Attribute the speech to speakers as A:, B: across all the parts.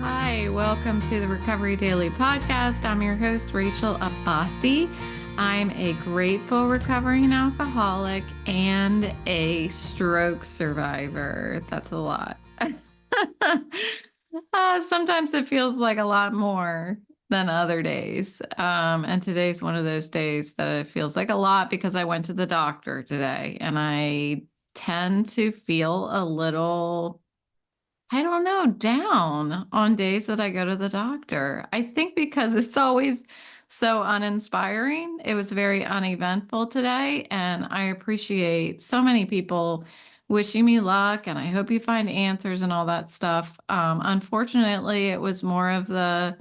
A: Hi, welcome to the Recovery Daily Podcast. I'm your host, Rachel Abbasi. I'm a grateful recovering alcoholic and a stroke survivor. That's a lot. Sometimes it feels like a lot more than other days. And today's one of those days that it feels like a lot because I went to the doctor today and I tend to feel a little, I don't know, down on days that I go to the doctor. I think because it's always so uninspiring. It was very uneventful today, and I appreciate so many people wishing me luck, and I hope you find answers and all that stuff. Unfortunately, it was more of the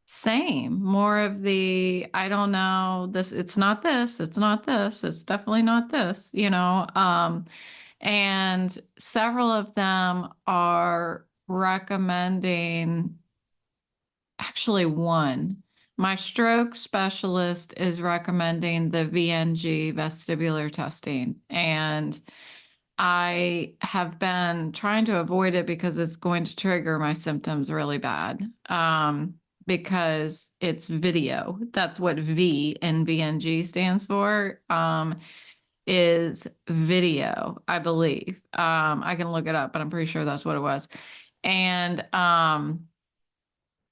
A: same, more of the, I don't know, this, it's not this, it's not this, it's definitely not this. And several of them are recommending, actually, one. My stroke specialist is recommending the VNG vestibular testing. And I have been trying to avoid it because it's going to trigger my symptoms really bad. Because it's video. That's what V in VNG stands for. Is video, I believe. I can look it up, but I'm pretty sure that's what it was. And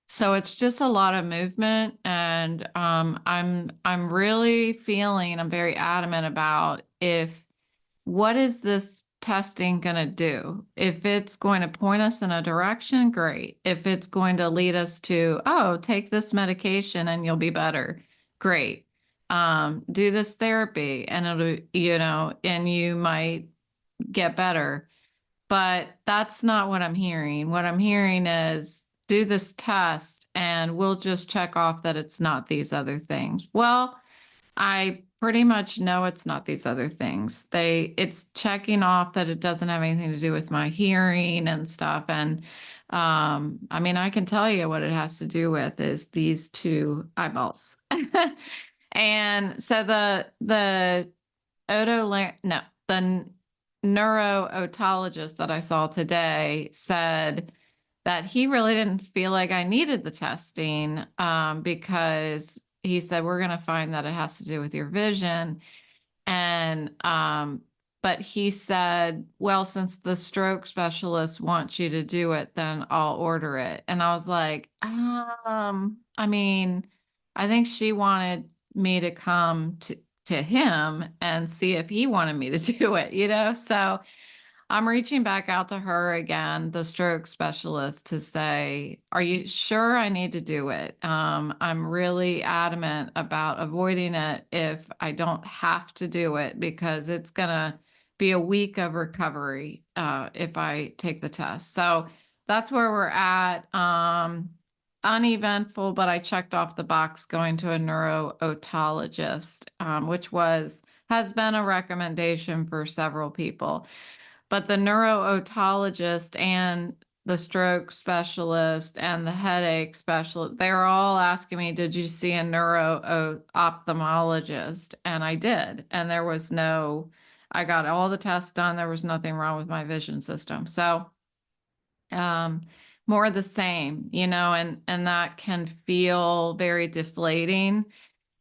A: so it's just a lot of movement, and I'm really feeling, I'm very adamant about, if what is this testing going to do? If it's going to point us in a direction, great. If it's going to lead us to, oh, take this medication and you'll be better, great. Do this therapy and and you might get better. But that's not what I'm hearing. What I'm hearing is do this test and we'll just check off that it's not these other things. Well, I pretty much know it's not these other things. It's checking off that it doesn't have anything to do with my hearing and stuff. And I mean, I can tell you what it has to do with is these two eyeballs. And so the the neuro-otologist that I saw today said that he really didn't feel like I needed the testing, because he said, we're going to find that it has to do with your vision. And, but he said, well, since the stroke specialist wants you to do it, then I'll order it. And I was like, I mean, I think she wanted me to come to him and see if he wanted me to do it. So I'm reaching back out to her again, the stroke specialist, to say, are you sure I need to do it? I'm really adamant about avoiding it if I don't have to do it, because it's going to be a week of recovery if I take the test. So that's where we're at. Uneventful, but I checked off the box going to a neuro-otologist, which has been a recommendation for several people. But the neuro-otologist and the stroke specialist and the headache specialist, they're all asking me, did you see a neuro-ophthalmologist? And I did. And I got all the tests done. There was nothing wrong with my vision system. So more of the same, and that can feel very deflating.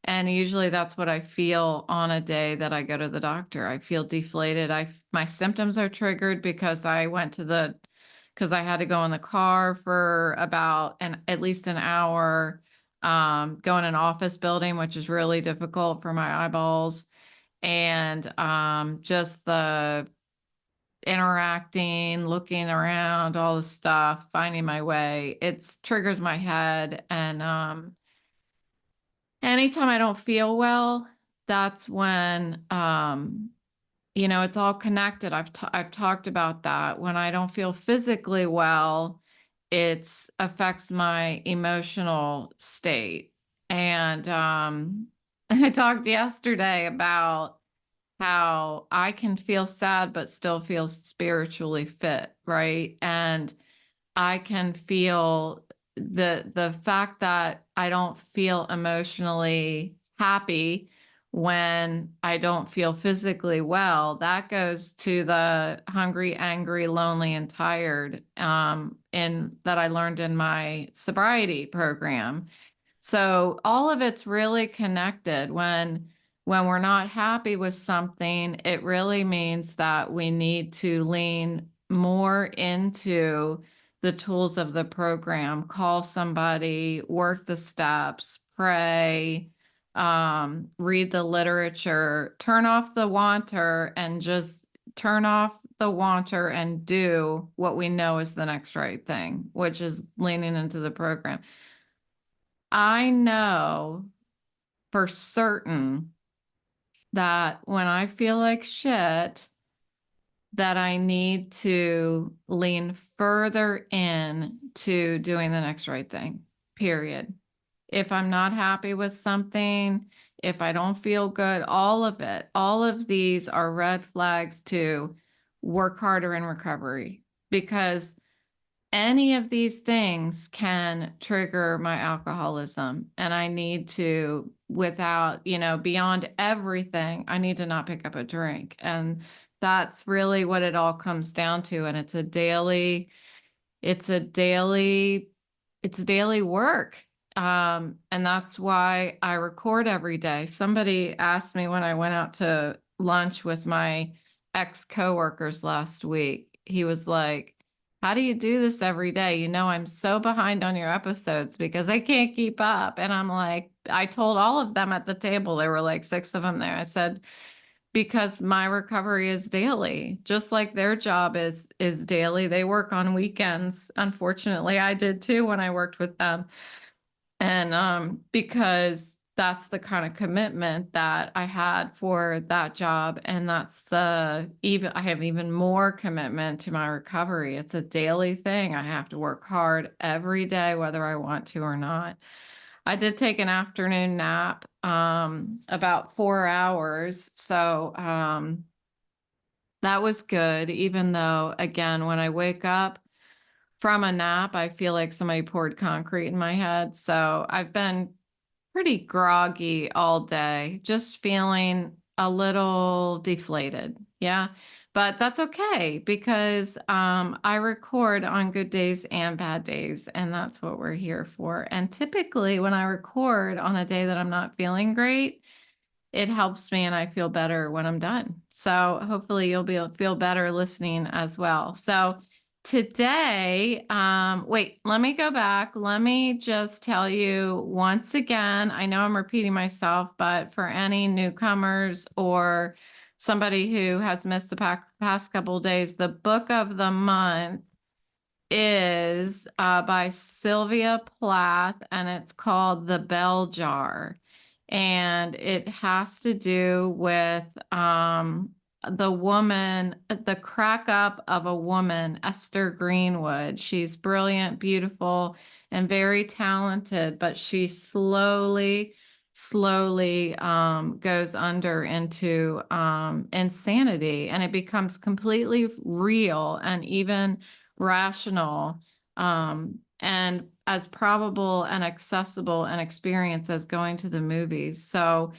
A: And usually that's what I feel on a day that I go to the doctor. I feel deflated. My symptoms are triggered because I had to go in the car for about at least an hour, go in an office building, which is really difficult for my eyeballs. And just the interacting, looking around, all the stuff, finding my way, it's triggers my head. And anytime I don't feel well, that's when, it's all connected. I've talked about that. When I don't feel physically well, it affects my emotional state. And I talked yesterday about how I can feel sad but still feel spiritually fit, right? And I can feel the fact that I don't feel emotionally happy when I don't feel physically well, that goes to the hungry, angry, lonely, and tired, in that I learned in my sobriety program. So all of it's really connected. When we're not happy with something, it really means that we need to lean more into the tools of the program, call somebody, work the steps, pray, read the literature, turn off the wanter and just turn off the wanter and do what we know is the next right thing, which is leaning into the program. I know for certain that when I feel like shit, that I need to lean further in to doing the next right thing, period. If I'm not happy with something, if I don't feel good, all of it, all of these are red flags to work harder in recovery, because any of these things can trigger my alcoholism. And I need to, without, beyond everything, I need to not pick up a drink. And that's really what it all comes down to. And it's a daily, it's daily work. And that's why I record every day. Somebody asked me when I went out to lunch with my ex coworkers last week, he was like, how do you do this every day? I'm so behind on your episodes because I can't keep up. And I'm like, I told all of them at the table, there were like 6 of them there. I said, because my recovery is daily, just like their job is daily. They work on weekends. Unfortunately, I did too when I worked with them. And because that's the kind of commitment that I had for that job. And I have even more commitment to my recovery. It's a daily thing. I have to work hard every day, whether I want to or not. I did take an afternoon nap, about 4 hours. So that was good, even though, again, when I wake up from a nap, I feel like somebody poured concrete in my head. So I've been pretty groggy all day, just feeling a little deflated. Yeah. But that's okay because I record on good days and bad days, and that's what we're here for. And typically, when I record on a day that I'm not feeling great, it helps me and I feel better when I'm done. So hopefully feel better listening as well. So today, wait, let me go back. Let me just tell you once again, I know I'm repeating myself, but for any newcomers or somebody who has missed the past couple of days, the book of the month is by Sylvia Plath, and it's called The Bell Jar. And it has to do with the crack up of a woman, Esther Greenwood. She's brilliant, beautiful, and very talented, but she slowly goes under into insanity, and it becomes completely real and even rational, and as probable and accessible an experience as going to the movies. So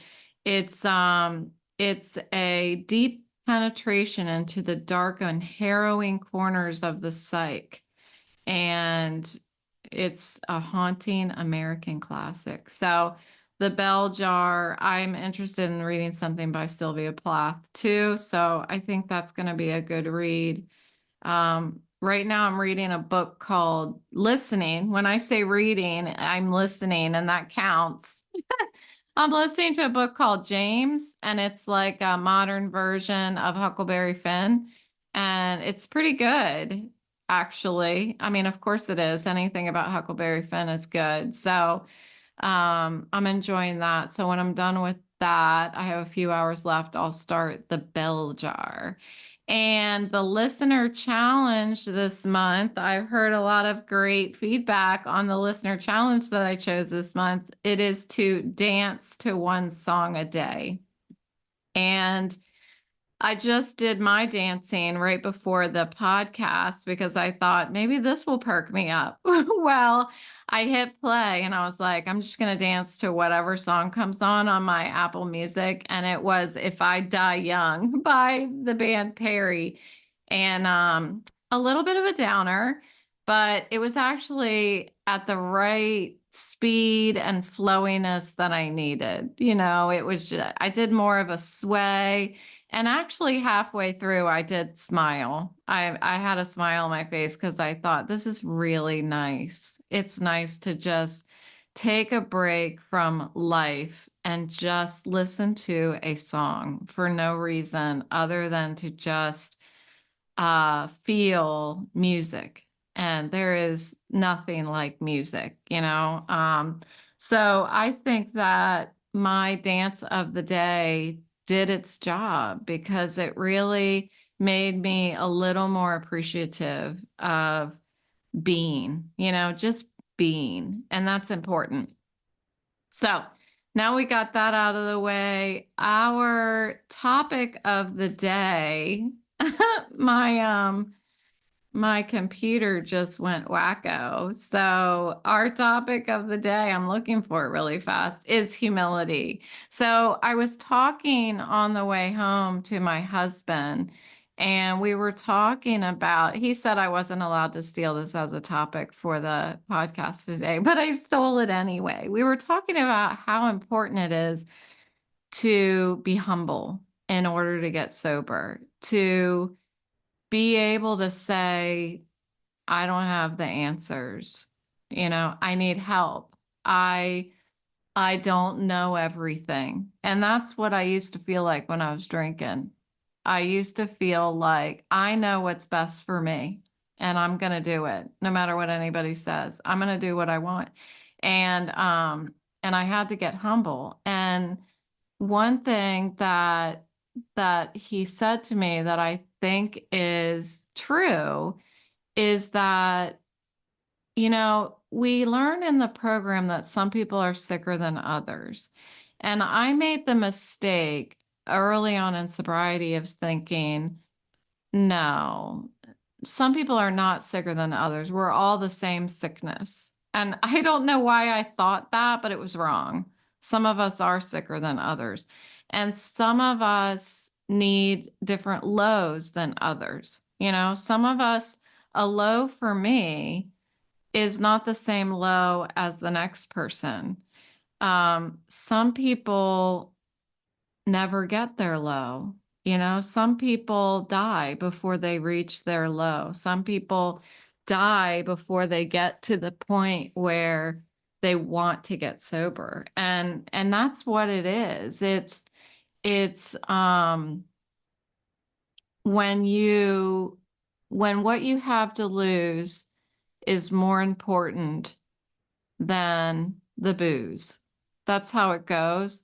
A: it's a deep penetration into the dark and harrowing corners of the psyche. And it's a haunting American classic. So The Bell Jar, I'm interested in reading something by Sylvia Plath too. So I think that's going to be a good read. Right now I'm reading a book called Listening. When I say reading, I'm listening, and that counts. I'm listening to a book called James, and it's like a modern version of Huckleberry Finn. And it's pretty good, actually. I mean, of course it is. Anything about Huckleberry Finn is good. So I'm enjoying that. So when I'm done with that, I have a few hours left. I'll start The Bell Jar. And the listener challenge this month, I've heard a lot of great feedback on the listener challenge that I chose this month. It is to dance to one song a day. And I just did my dancing right before the podcast because I thought maybe this will perk me up. Well, I hit play and I was like, I'm just going to dance to whatever song comes on my Apple Music. And it was If I Die Young by the band Perry. And a little bit of a downer, but it was actually at the right speed and flowiness that I needed. It was just, I did more of a sway. And actually, halfway through, I did smile. I had a smile on my face because I thought this is really nice. It's nice to just take a break from life and just listen to a song for no reason other than to just feel music. And there is nothing like music. So I think that my dance of the day did its job because it really made me a little more appreciative of being, just being. And that's important. So now we got that out of the way. Our topic of the day, my my computer just went wacko. So, our topic of the day, I'm looking for it really fast, is humility. So, I was talking on the way home to my husband, and we were talking about, he said I wasn't allowed to steal this as a topic for the podcast today, but I stole it anyway. We were talking about how important it is to be humble in order to get sober, to be able to say, I don't have the answers. I need help. I I don't know everything. And that's what I used to feel like when I was drinking. I used to feel like I know what's best for me and I'm going to do it no matter what anybody says. I'm going to do what I want. And I had to get humble. And one thing that he said to me that I think is true is that we learn in the program that some people are sicker than others. And I made the mistake early on in sobriety of thinking, no, some people are not sicker than others. We're all the same sickness. And I don't know why I thought that, but it was wrong. Some of us are sicker than others. And some of us need different lows than others. Some of us, a low for me is not the same low as the next person. Some people never get their low. Some people die before they reach their low. Some people die before they get to the point where they want to get sober. And that's what it is. It's when when what you have to lose is more important than the booze. That's how it goes.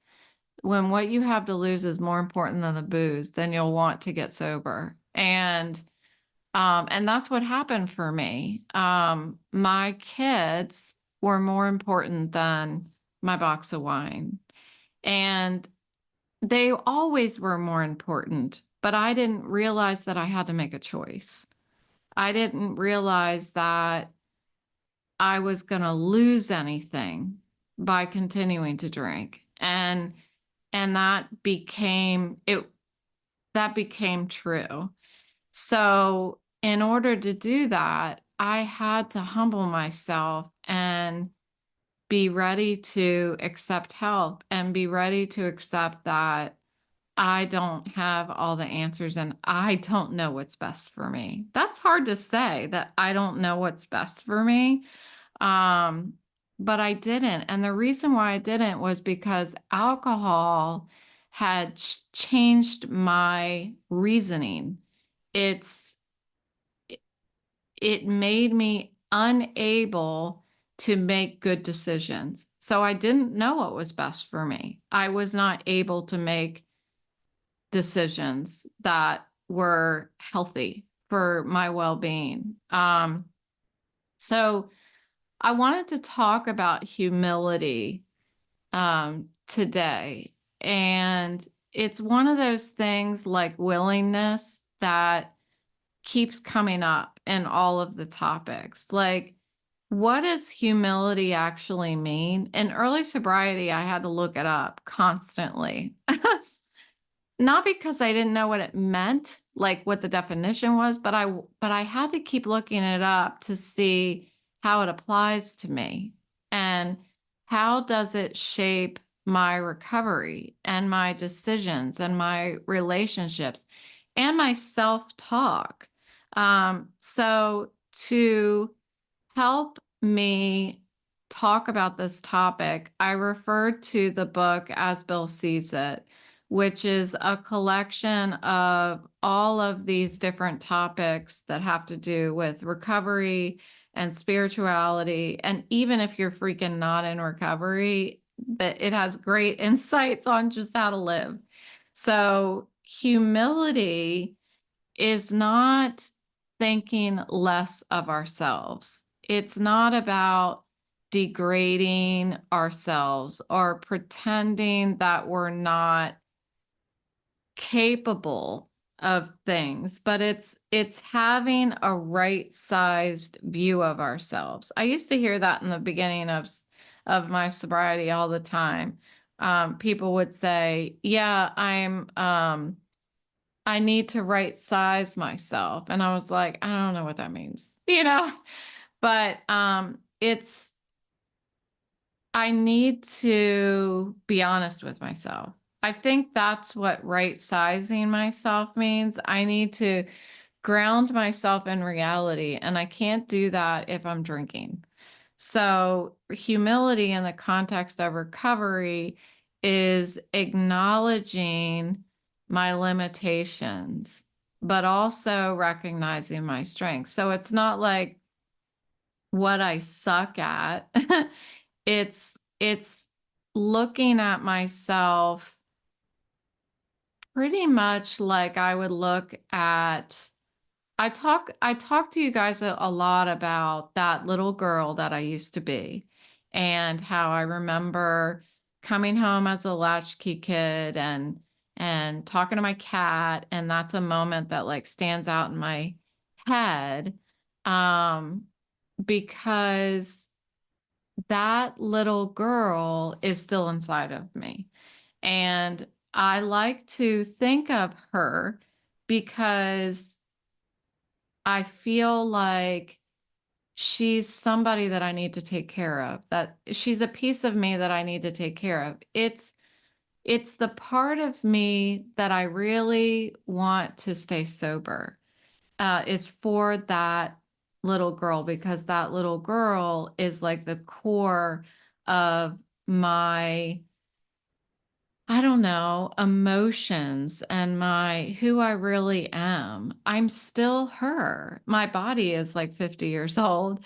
A: When what you have to lose is more important than the booze, then you'll want to get sober. And that's what happened for me. My kids were more important than my box of wine. And they always were more important, but I didn't realize that I had to make a choice. I didn't realize that I was going to lose anything by continuing to drink. And that became true. So in order to do that, I had to humble myself and be ready to accept help and be ready to accept that I don't have all the answers and I don't know what's best for me. That's hard to say, that I don't know what's best for me. Um, but I didn't. And the reason why I didn't was because alcohol had changed my reasoning. It's it made me unable to make good decisions. So I didn't know what was best for me. I was not able to make decisions that were healthy for my well-being. So I wanted to talk about humility today. And it's one of those things like willingness that keeps coming up in all of the topics. Like, what does humility actually mean? In early sobriety, I had to look it up constantly. Not because I didn't know what it meant, like what the definition was, but I had to keep looking it up to see how it applies to me and how does it shape my recovery and my decisions and my relationships and my self-talk. So to help me talk about this topic, I referred to the book As Bill Sees It, which is a collection of all of these different topics that have to do with recovery and spirituality. And even if you're freaking not in recovery, that it has great insights on just how to live. So humility is not thinking less of ourselves. It's not about degrading ourselves or pretending that we're not capable of things, but it's having a right-sized view of ourselves. I used to hear that in the beginning of my sobriety all the time. People would say, "Yeah, I need to right size myself." And I was like, I don't know what that means, but I need to be honest with myself. I think that's what right sizing myself means. I need to ground myself in reality, and I can't do that if I'm drinking. So, humility in the context of recovery is acknowledging my limitations, but also recognizing my strengths. So, it's not like what I suck at. It's looking at myself pretty much like I would look at I talk to you guys a lot about that little girl that I used to be and how I remember coming home as a latchkey kid and talking to my cat, and that's a moment that like stands out in my head um because that little girl is still inside of me. And I like to think of her because I feel like she's somebody that I need to take care of, that she's a piece of me that I need to take care of. It's the part of me that I really want to stay sober, is for that little girl, because that little girl is like the core of my, I don't know, emotions and my who I really am. I'm still her. My body is like 50 years old,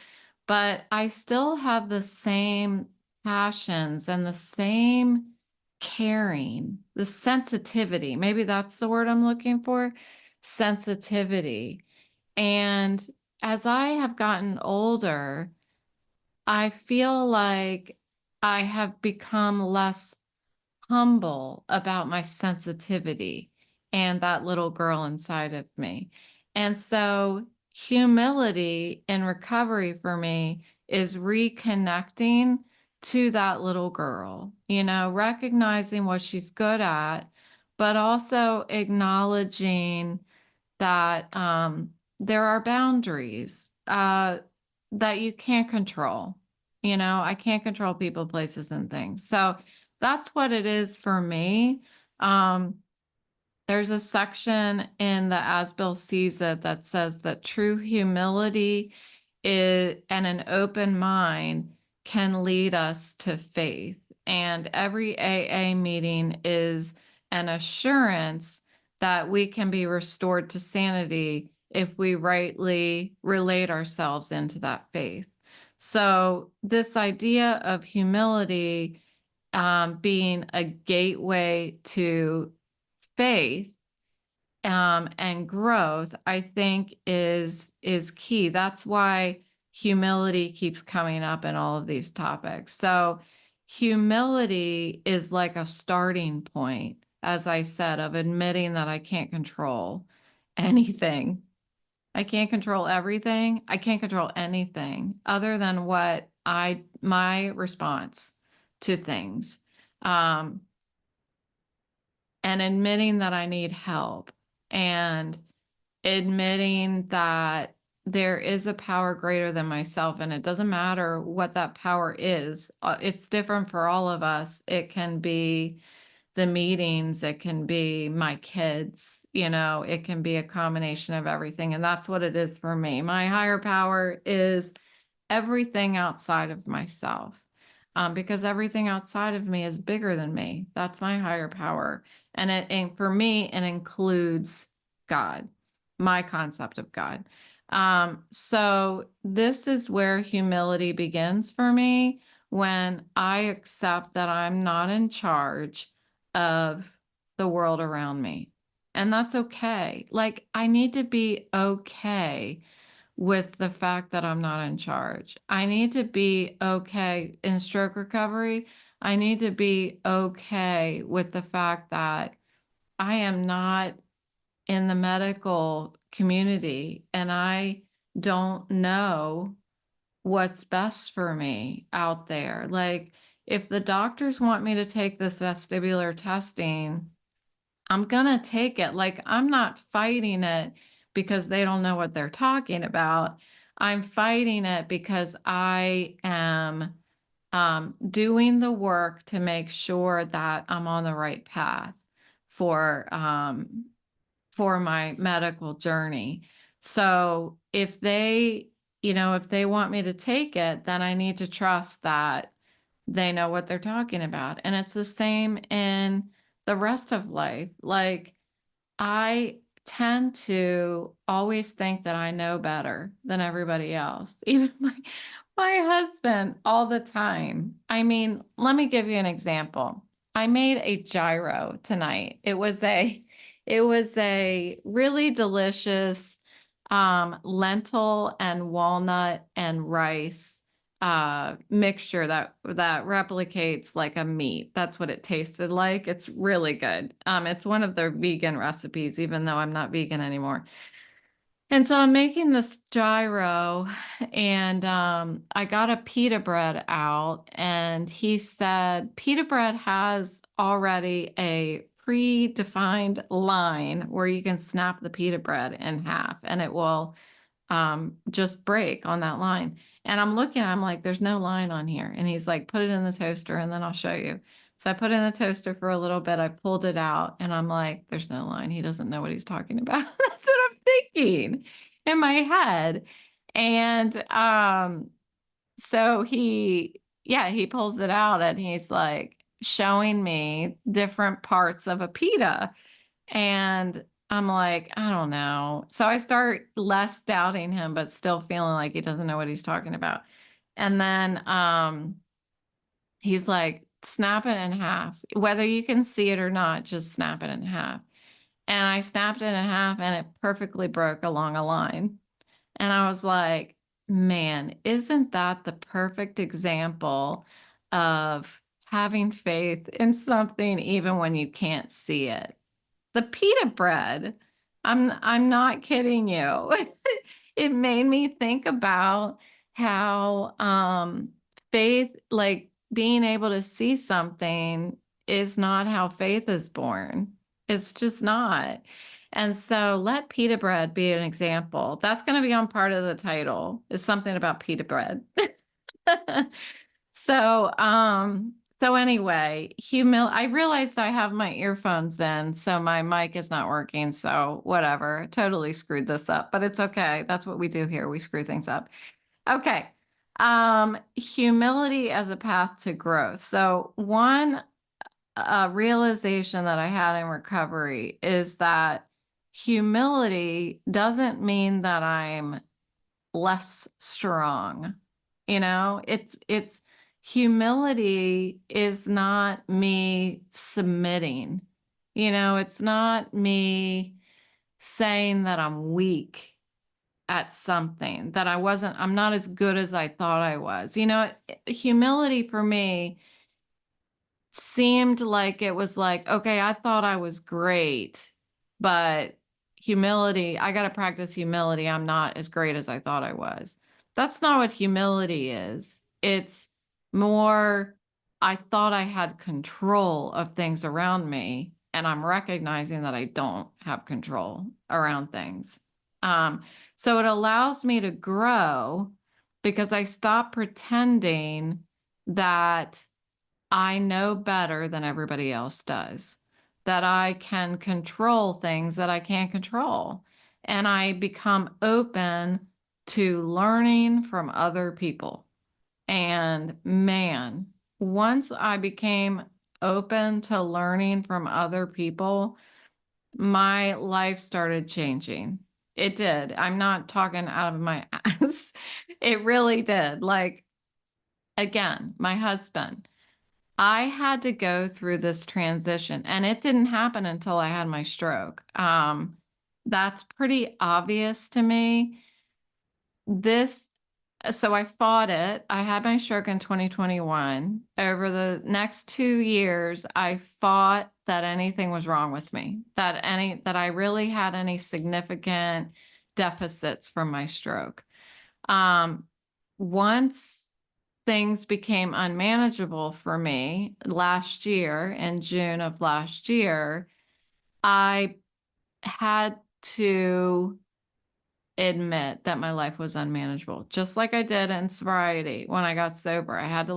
A: but I still have the same passions and the same caring, the sensitivity. Maybe that's the word I'm looking for, sensitivity. And as I have gotten older, I feel like I have become less humble about my sensitivity and that little girl inside of me. And so, humility in recovery for me is reconnecting to that little girl, recognizing what she's good at, but also acknowledging that there are boundaries that you can't control. I can't control people, places, and things. So that's what it is for me. Um, there's a section in the As Bill Sees It that says that true humility and an open mind can lead us to faith. And every AA meeting is an assurance that we can be restored to sanity if we rightly relate ourselves into that faith. So, this idea of humility being a gateway to faith and growth, I think is key. That's why humility keeps coming up in all of these topics. So humility is like a starting point as I said, of admitting that I can't control anything. I can't control everything. I can't control anything other than my response to things. Um, and admitting that I need help and admitting that there is a power greater than myself. And it doesn't matter what that power is. It's different for all of us. It can be the meetings, it can be my kids, it can be a combination of everything. And that's what it is for me. My higher power is everything outside of myself. Because everything outside of me is bigger than me. That's my higher power. And for me, it includes God, my concept of God. So this is where humility begins for me, when I accept that I'm not in charge of the world around me. And that's okay. Like, I need to be okay with the fact that I'm not in charge. I need to be okay in stroke recovery. I need to be okay with the fact that I am not in the medical community and I don't know what's best for me out there. Like, if the doctors want me to take this vestibular testing, I'm gonna take it. Like, I'm not fighting it because they don't know what they're talking about. I'm fighting it because I am doing the work to make sure that I'm on the right path for for my medical journey. So if they want me to take it, then I need to trust that they know what they're talking about. And it's the same in the rest of life. Like, I tend to always think that I know better than everybody else. Even my husband all the time. I mean, let me give you an example. I made a gyro tonight. It was a really delicious lentil and walnut and rice mixture that replicates like a meat. That's what it tasted like. It's really good. It's one of their vegan recipes, even though I'm not vegan anymore. And so I'm making this gyro, and I got a pita bread out, and he said pita bread has already a predefined line where you can snap the pita bread in half and it will just break on that line. And I'm like, there's no line on here. And he's like, put it in the toaster and then I'll show you. So I put it in the toaster for a little bit. I pulled it out and I'm like, there's no line. He doesn't know what he's talking about. That's what I'm thinking in my head. And so he pulls it out and he's like showing me different parts of a pita. And I'm like, I don't know. So I start less doubting him, but still feeling like he doesn't know what he's talking about. And then he's like, snap it in half. Whether you can see it or not, just snap it in half. And I snapped it in half and it perfectly broke along a line. And I was like, man, isn't that the perfect example of having faith in something even when you can't see it? The pita bread, I'm not kidding you. It made me think about how faith, like being able to see something, is not how faith is born. It's just not. And so let pita bread be an example. That's going to be on part of the title, is something about pita bread. So, so anyway, I realized I have my earphones in, so my mic is not working. So whatever, totally screwed this up, but it's okay. That's what we do here. We screw things up. Okay. Humility as a path to growth. So one realization that I had in recovery is that humility doesn't mean that I'm less strong. It's humility is not me submitting. It's not me saying that I'm weak at something, that I'm not as good as I thought I was. Humility for me seemed like it was like, okay, I thought I was great, but humility, I got to practice humility. I'm not as great as I thought I was. That's not what humility is. It's more, I thought I had control of things around me, and I'm recognizing that I don't have control around things. Um, so it allows me to grow because I stop pretending that I know better than everybody else does, that I can control things that I can't control. And I become open to learning from other people. And man, once I became open to learning from other people, my life started changing. It did. I'm not talking out of my ass. It really did. Like, again, my husband. I had to go through this transition, and it didn't happen until I had my stroke. That's pretty obvious to me. This, so I fought it. I had my stroke in 2021. Over the next 2 years, I fought that anything was wrong with me, that I really had any significant deficits from my stroke. Um, Once things became unmanageable for me last year, in June of last year, I had to admit that my life was unmanageable, just like I did in sobriety when I got sober. I had to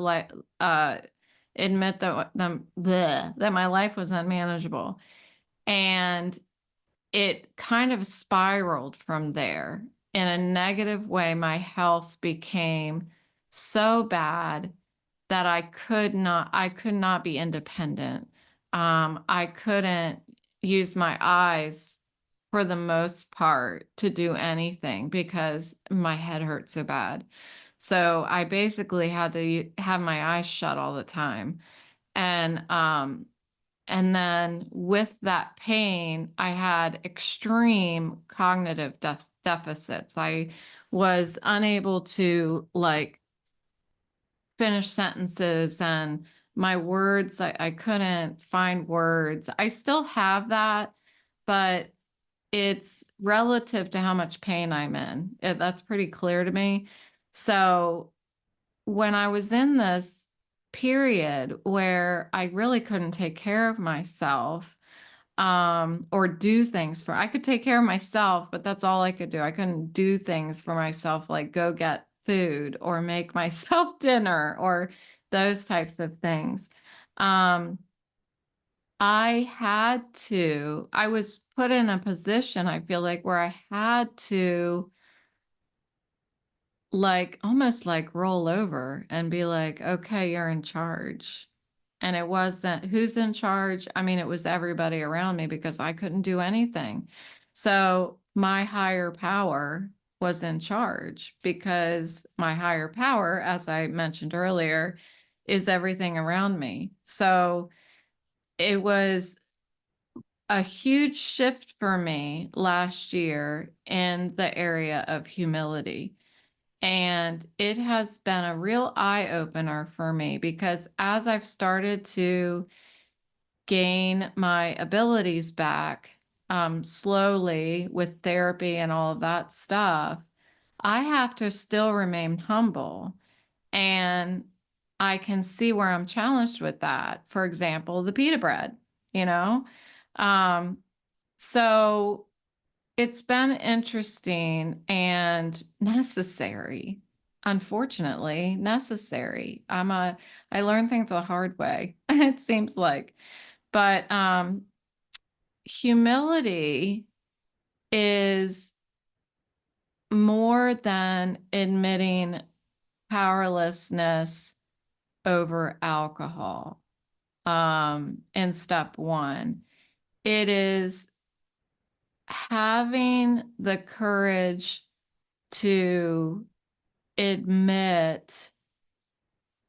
A: admit that my life was unmanageable. And it kind of spiraled from there. In a negative way, my health became so bad that I could not be independent. I couldn't use my eyes for the most part to do anything because my head hurt so bad. So I basically had to have my eyes shut all the time. And and then with that pain, I had extreme cognitive deficits. I was unable to like finish sentences, and my words, I couldn't find words. I still have that, but it's relative to how much pain I'm in. That's pretty clear to me. So when I was in this period where I really couldn't take care of myself, or do things for, I could take care of myself, but that's all I could do. I couldn't do things for myself, like go get food or make myself dinner or those types of things. Um, I was put in a position, I feel like, where I had to like almost like roll over and be like, okay, you're in charge. And it wasn't who's in charge. I mean, it was everybody around me because I couldn't do anything. So my higher power was in charge because my higher power, as I mentioned earlier, is everything around me. So it was a huge shift for me last year in the area of humility. And it has been a real eye opener for me because as I've started to gain my abilities back, slowly with therapy and all of that stuff, I have to still remain humble. And I can see where I'm challenged with that. For example, the pita bread, you know? Um, so it's been interesting and necessary. Unfortunately, necessary. I learn things the hard way, it seems like. But humility is more than admitting powerlessness over alcohol. In step one, it is having the courage to admit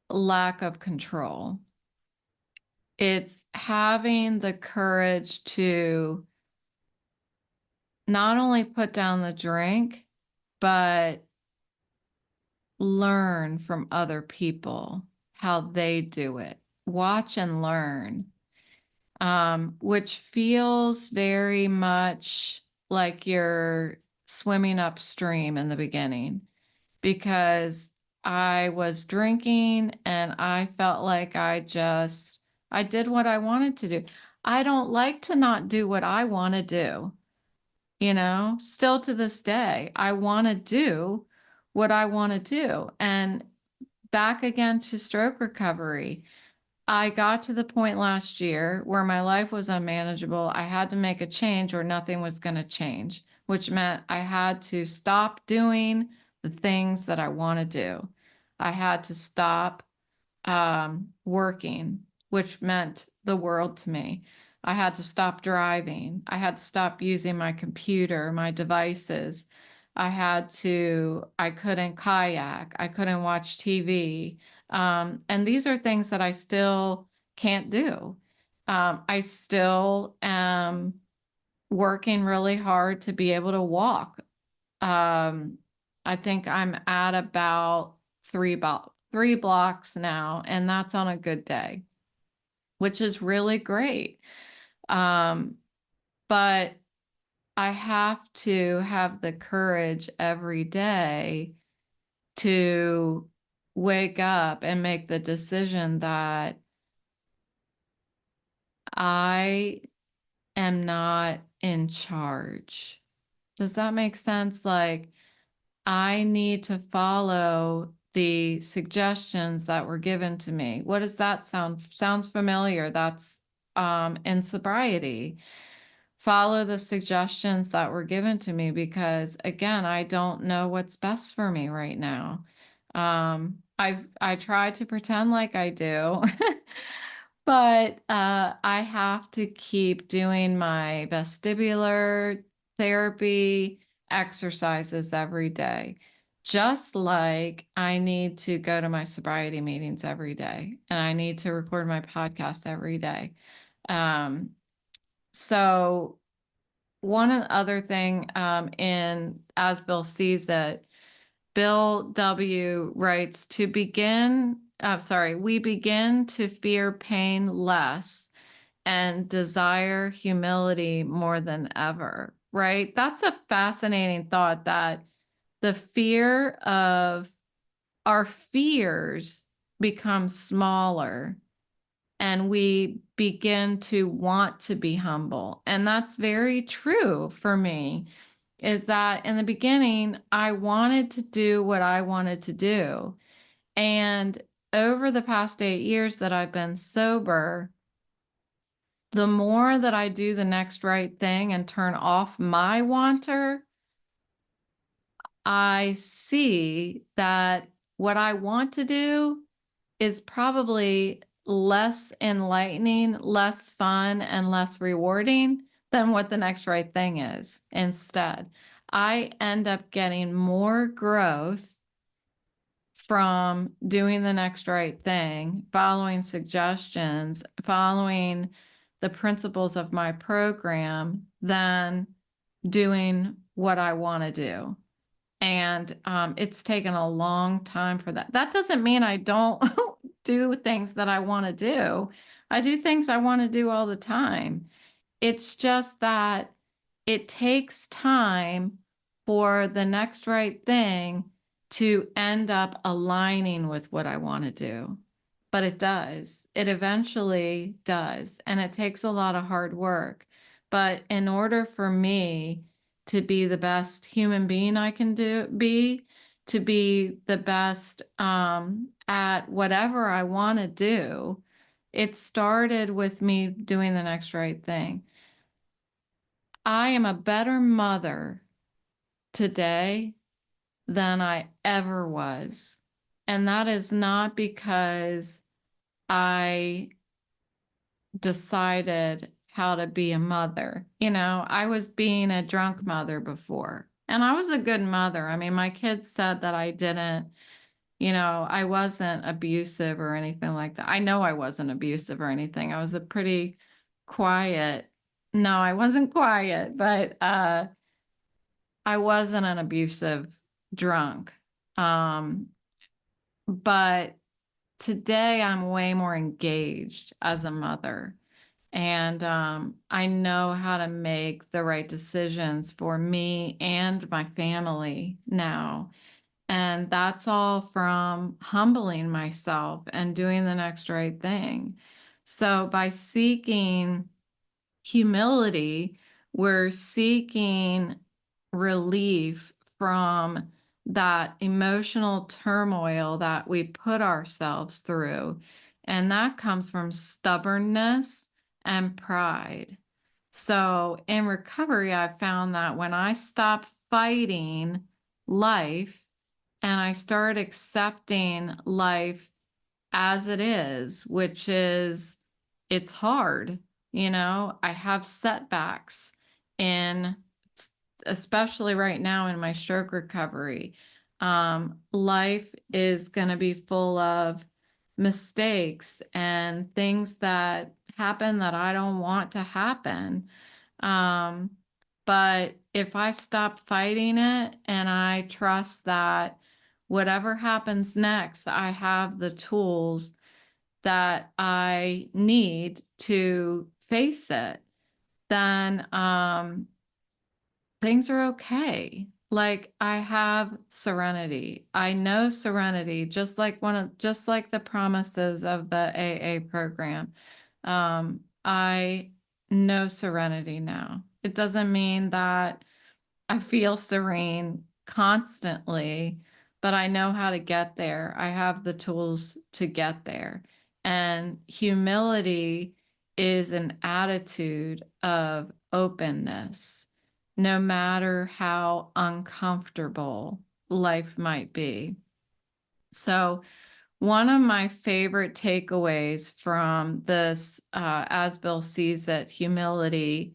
A: lack of control. It's having the courage to not only put down the drink, but learn from other people how they do it. watch and learn, which feels very much like you're swimming upstream in the beginning, because I was drinking and I felt like I did what I wanted to do. I don't like to not do what I want to do, still to this day. I want to do what I want to do. And back again to stroke recovery. I got to the point last year where my life was unmanageable. I had to make a change or nothing was going to change, which meant I had to stop doing the things that I want to do. I had to stop working, which meant the world to me. I had to stop driving. I had to stop using my computer, my devices. I couldn't kayak. I couldn't watch TV. And these are things that I still can't do. I still am working really hard to be able to walk. Um, I think I'm at about three blocks now, and that's on a good day, which is really great. Um, but I have to have the courage every day to wake up and make the decision that I am not in charge. Does that make sense? Like, I need to follow the suggestions that were given to me. What does that sound? Sounds familiar. That's in sobriety. Follow the suggestions that were given to me, because again, I don't know what's best for me right now. I try to pretend like I do, but I have to keep doing my vestibular therapy exercises every day. Just like I need to go to my sobriety meetings every day, and I need to record my podcast every day. Um, so one other thing, in As Bill Sees It, Bill W. writes, we begin to fear pain less and desire humility more than ever, right? That's a fascinating thought, that the fear of our fears become smaller and we begin to want to be humble. And that's very true for me, is that in the beginning, I wanted to do what I wanted to do. And over the past 8 years that I've been sober, the more that I do the next right thing and turn off my wanter, I see that what I want to do is probably less enlightening, less fun, and less rewarding than what the next right thing is. Instead, I end up getting more growth from doing the next right thing, following suggestions, following the principles of my program, than doing what I want to do. And it's taken a long time for that. That doesn't mean I don't do things that I want to do. I do things I want to do all the time. It's just that it takes time for the next right thing to end up aligning with what I want to do. But it does. It eventually does. And it takes a lot of hard work. But in order for me to be the best human being I can to be the best at whatever I want to do, it started with me doing the next right thing. I am a better mother today than I ever was. And that is not because I decided how to be a mother. I was being a drunk mother before, and I was a good mother. I mean, my kids said that I wasn't abusive or anything like that. I know I wasn't abusive or anything. I was a pretty quiet, no, I wasn't quiet, but I wasn't an abusive drunk. But today I'm way more engaged as a mother. And I know how to make the right decisions for me and my family now. And that's all from humbling myself and doing the next right thing. So by seeking humility, we're seeking relief from that emotional turmoil that we put ourselves through. And that comes from stubbornness and pride. So in recovery, I found that when I stop fighting life and I start accepting life as it is, which is it's hard. I have setbacks in, especially right now in my stroke recovery. Life is going to be full of mistakes and things that happen that I don't want to happen. Um, but if I stop fighting it and I trust that whatever happens next, I have the tools that I need to face it, then things are okay. Like I have serenity. I know serenity, just like the promises of the AA program. I know serenity now. It doesn't mean that I feel serene constantly, but I know how to get there. I have the tools to get there. And humility is an attitude of openness, no matter how uncomfortable life might be. So, one of my favorite takeaways from this As Bill Sees It humility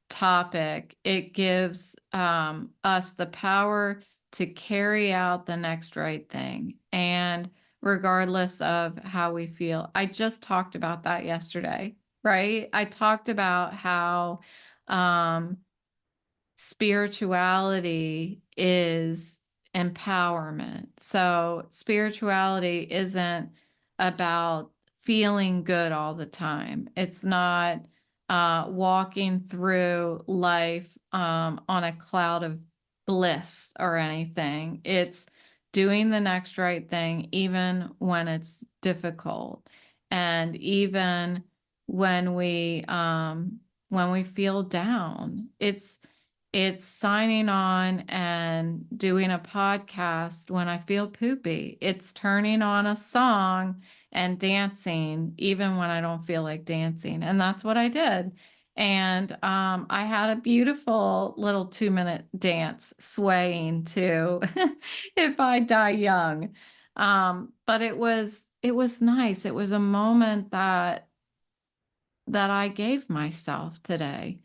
A: topic, it gives us the power to carry out the next right thing. And regardless of how we feel, I just talked about that yesterday, right? I talked about how um, spirituality is empowerment. So, spirituality isn't about feeling good all the time. It's not walking through life on a cloud of bliss or anything. It's doing the next right thing, even when it's difficult, and even when we feel down. It's signing on and doing a podcast when I feel poopy. It's turning on a song and dancing even when I don't feel like dancing. And that's what I did. And I had a beautiful little 2-minute dance swaying to If I Die Young. But it was nice. It was a moment that I gave myself today.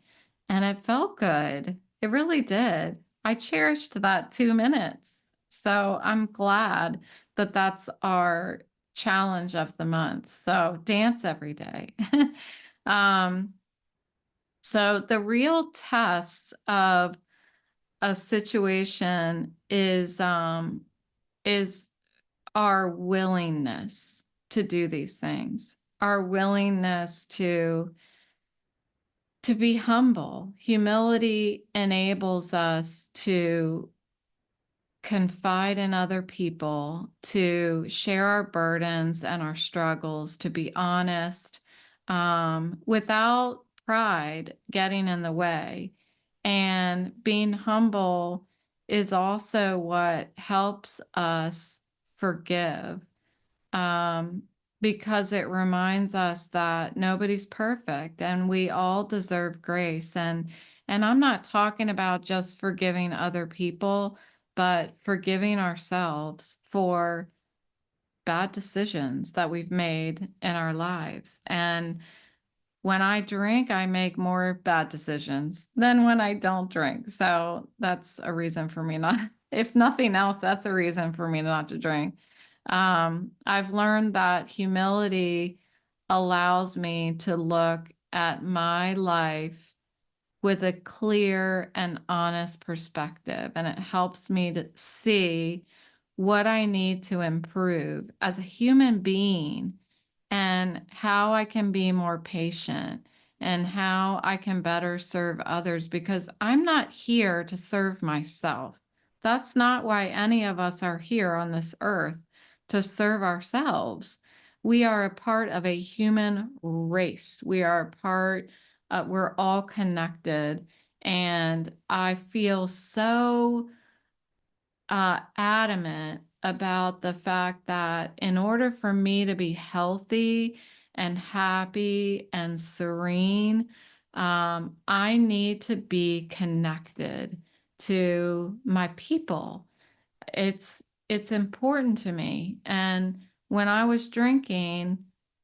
A: And it felt good. It really did. I cherished that 2 minutes. So I'm glad that that's our challenge of the month. So dance every day. um, so the real test of a situation is our willingness to do these things, our willingness to be humble. Humility enables us to confide in other people, to share our burdens and our struggles, to be honest, without pride getting in the way. And being humble is also what helps us forgive, um, because it reminds us that nobody's perfect and we all deserve grace. And I'm not talking about just forgiving other people, but forgiving ourselves for bad decisions that we've made in our lives. And when I drink, I make more bad decisions than when I don't drink. So that's a reason for me not, if nothing else, that's a reason for me not to drink. I've learned that humility allows me to look at my life with a clear and honest perspective, and it helps me to see what I need to improve as a human being and how I can be more patient and how I can better serve others, because I'm not here to serve myself. That's not why any of us are here on this earth, to serve ourselves. We are a part of a human race. We are a part, we're all connected. And I feel so adamant about the fact that in order for me to be healthy and happy and serene, I need to be connected to my people. It's important to me. And when I was drinking,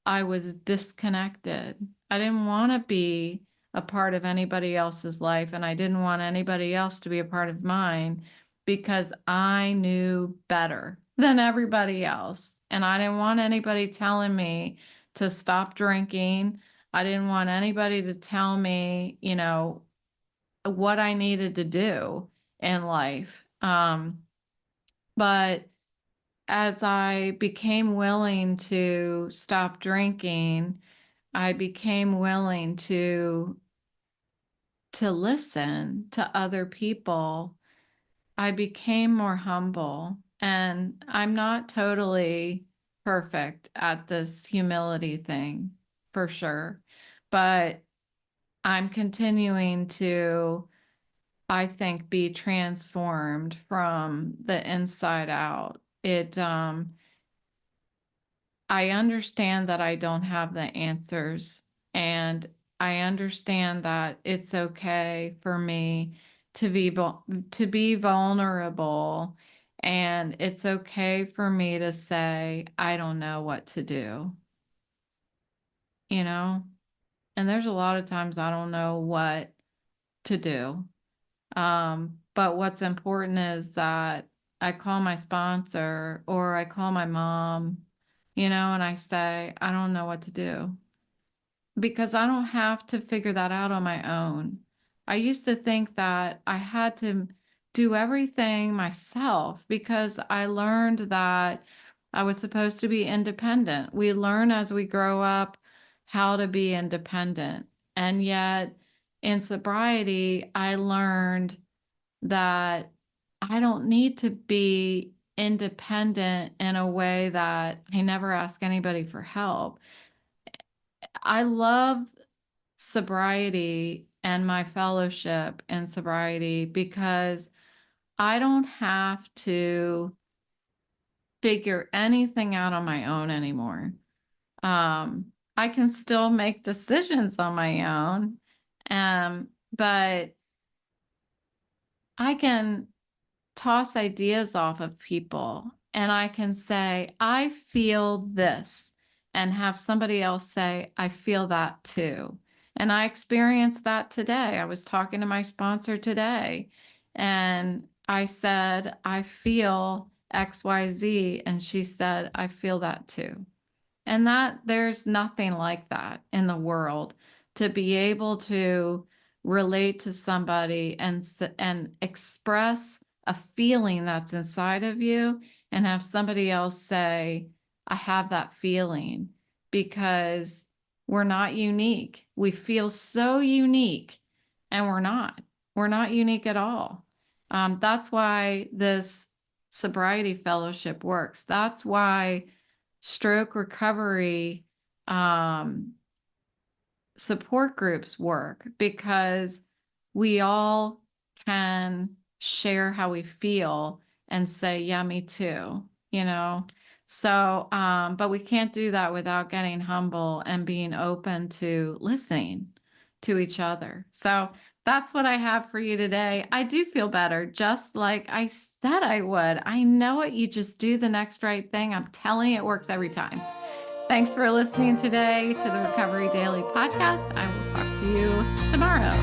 A: I was disconnected. I didn't want to be a part of anybody else's life, and I didn't want anybody else to be a part of mine because I knew better than everybody else. And I didn't want anybody telling me to stop drinking. I didn't want anybody to tell me, what I needed to do in life. But as I became willing to stop drinking, I became willing to listen to other people. I became more humble, and I'm not totally perfect at this humility thing, for sure, but I'm continuing to, I think, be transformed from the inside out. I understand that I don't have the answers, and I understand that it's okay for me to be vulnerable, and it's okay for me to say I don't know what to do, you know? And there's a lot of times I don't know what to do. But what's important is that I call my sponsor or I call my mom, and I say, I don't know what to do, because I don't have to figure that out on my own. I used to think that I had to do everything myself because I learned that I was supposed to be independent. We learn as we grow up how to be independent. And yet in sobriety, I learned that I don't need to be independent in a way that I never ask anybody for help. I love sobriety and my fellowship in sobriety because I don't have to figure anything out on my own anymore. I can still make decisions on my own, but I can toss ideas off of people and I can say, I feel this, and have somebody else say, I feel that too. And I experienced that today. I was talking to my sponsor today and I said, I feel XYZ. And she said, I feel that too. And that there's nothing like that in the world, to be able to relate to somebody and express a feeling that's inside of you and have somebody else say, I have that feeling, because we're not unique. We feel so unique, and we're not. We're not unique at all. That's why this sobriety fellowship works. That's why stroke recovery support groups work, because we all can share how we feel and say, yeah, me too, So, but we can't do that without getting humble and being open to listening to each other. So that's what I have for you today. I do feel better, just like I said I would. I know it. You just do the next right thing. I'm telling you, it works every time. Thanks for listening today to the Recovery Daily podcast. I will talk to you tomorrow.